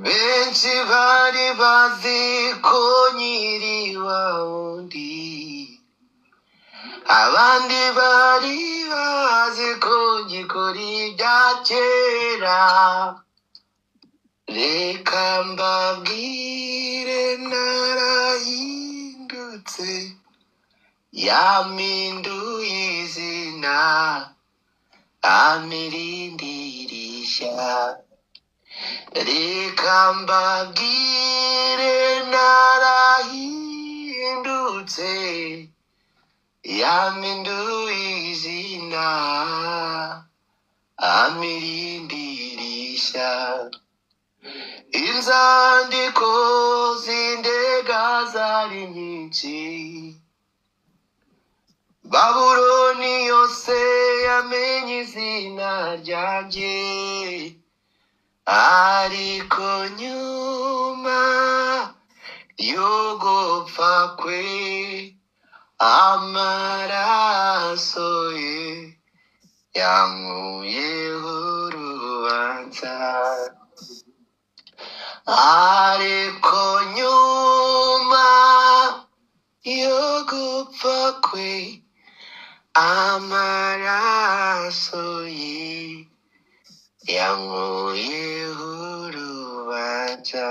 benshi bari bazi ko nyiri wa wundi, abandi bari bazi ko ngikora ibya kera. Reka mbabwire narahindutse, yampinduye izina amirindirisha. Reka mbabwire narahindutse, yampinduye izina amirindirisha. Inzandiko z'indega zari nyinshi, Babuloni yose yamenye izina ryanjye. Ariko nyuma yo gupfa kwe, amaraso ye yankuyeho urubanza. Ariko nyuma yo gupfa kwe, amaraso ye yankuyeho urubanza.